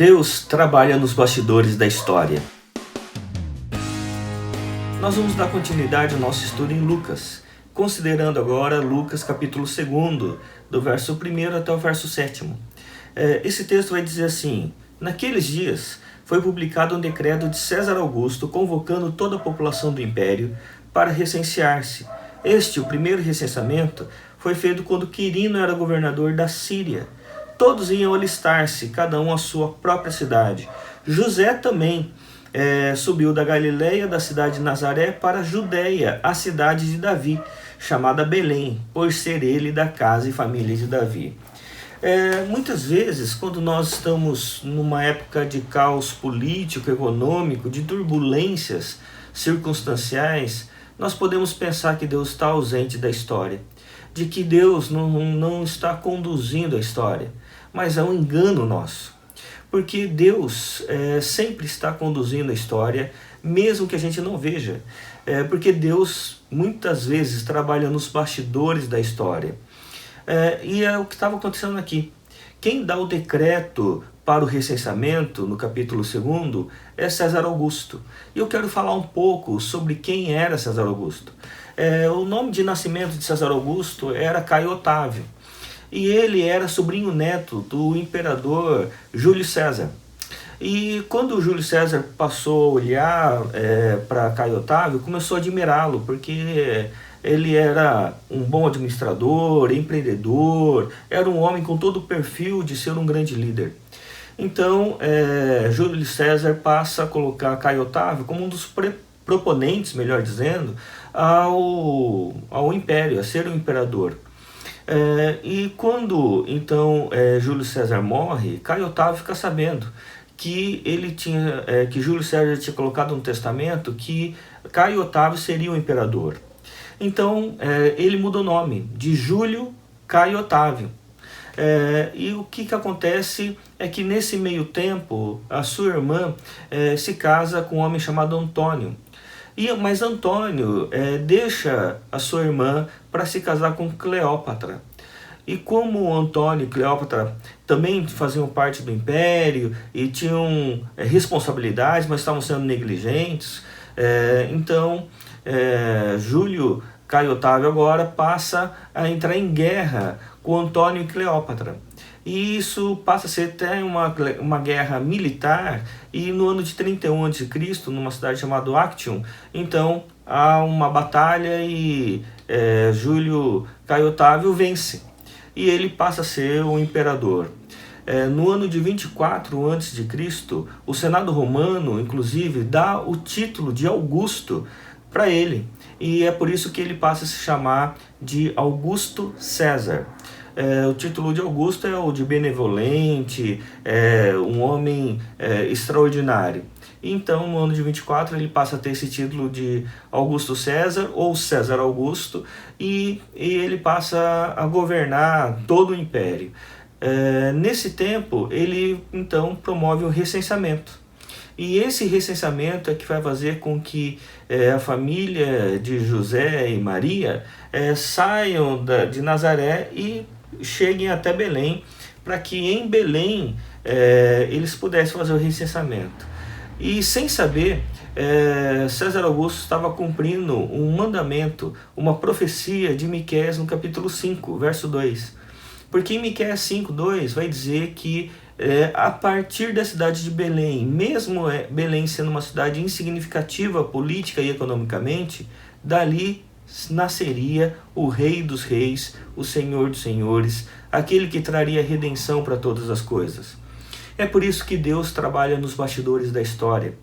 Deus trabalha nos bastidores da história. Nós vamos dar continuidade ao nosso estudo em Lucas, considerando agora Lucas capítulo 2, do verso 1 até o verso 7. Esse texto vai dizer assim: naqueles dias foi publicado um decreto de César Augusto convocando toda a população do império para recensear-se. O primeiro recenseamento, foi feito quando Quirino era governador da Síria. Todos iam alistar-se, cada um à sua própria cidade. José também subiu da Galileia, da cidade de Nazaré, para a Judéia, a cidade de Davi, chamada Belém, por ser ele da casa e família de Davi. Muitas vezes, quando nós estamos numa época de caos político, econômico, de turbulências circunstanciais, nós podemos pensar que Deus está ausente da história, de que Deus não está conduzindo a história, mas é um engano nosso. Porque Deus sempre está conduzindo a história, mesmo que a gente não veja. Porque Deus muitas vezes trabalha nos bastidores da história. E é o que estava acontecendo aqui. Quem dá o decreto para o recenseamento, no capítulo 2, é César Augusto. E eu quero falar um pouco sobre quem era César Augusto. O nome de nascimento de César Augusto era Caio Otávio. E ele era sobrinho neto do imperador Júlio César. E quando o Júlio César passou a olhar para Caio Otávio, começou a admirá-lo, porque ele era um bom administrador, empreendedor, era um homem com todo o perfil de ser um grande líder. Então, Júlio César passa a colocar Caio Otávio como um dos proponentes, melhor dizendo, ao império, a ser o imperador. E quando então Júlio César morre, Caio Otávio fica sabendo que que Júlio César tinha colocado no testamento que Caio Otávio seria o imperador. Então ele muda o nome de Júlio Caio Otávio. E o que acontece é que nesse meio tempo a sua irmã se casa com um homem chamado Antônio. Mas Antônio deixa a sua irmã para se casar com Cleópatra. E como Antônio e Cleópatra também faziam parte do império e tinham responsabilidades, mas estavam sendo negligentes, então Júlio Caio Otávio agora passa a entrar em guerra com Antônio e Cleópatra. E isso passa a ser até uma guerra militar, e no ano de 31 a.C., numa cidade chamada Actium, então há uma batalha e Júlio Caio Otávio vence, e ele passa a ser o imperador. No ano de 24 a.C., o Senado Romano, inclusive, dá o título de Augusto para ele, e é por isso que ele passa a se chamar de Augusto César. O título de Augusto é o de benevolente, um homem extraordinário. Então, no ano de 24, ele passa a ter esse título de Augusto César, ou César Augusto, e ele passa a governar todo o império. Nesse tempo, ele então promove o recenseamento. E esse recenseamento é que vai fazer com que a família de José e Maria saiam de Nazaré e cheguem até Belém, para que em Belém eles pudessem fazer o recenseamento. E sem saber, César Augusto estava cumprindo um mandamento, uma profecia de Miqueias no capítulo 5, verso 2. Porque em Miqueias 5, 2 vai dizer que a partir da cidade de Belém, mesmo Belém sendo uma cidade insignificativa política e economicamente, dali nasceria o Rei dos Reis, o Senhor dos Senhores, aquele que traria redenção para todas as coisas. É por isso que Deus trabalha nos bastidores da história.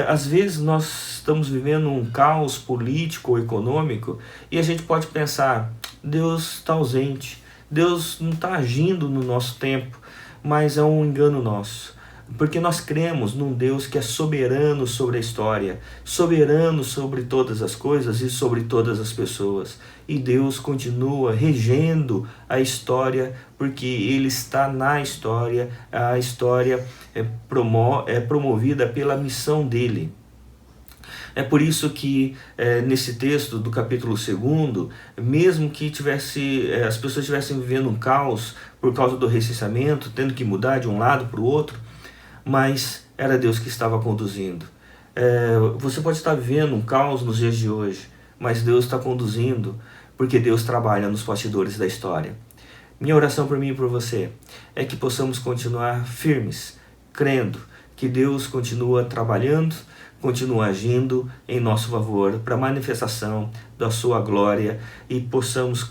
Às vezes nós estamos vivendo um caos político ou econômico e a gente pode pensar: Deus está ausente, Deus não está agindo no nosso tempo, mas é um engano nosso. Porque nós cremos num Deus que é soberano sobre a história, soberano sobre todas as coisas e sobre todas as pessoas. E Deus continua regendo a história, porque Ele está na história. A história é promovida pela missão dEle. É por isso que nesse texto do capítulo 2, mesmo que as pessoas estivessem vivendo um caos por causa do recenseamento, tendo que mudar de um lado para o outro, mas era Deus que estava conduzindo. Você pode estar vivendo um caos nos dias de hoje, mas Deus está conduzindo, porque Deus trabalha nos bastidores da história. Minha oração por mim e por você é que possamos continuar firmes, crendo que Deus continua trabalhando, continua agindo em nosso favor para a manifestação da sua glória, e possamos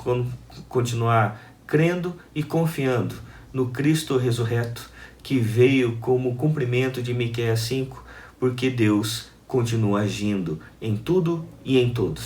continuar crendo e confiando no Cristo ressurreto, que veio como cumprimento de Miqueias 5, porque Deus continua agindo em tudo e em todos.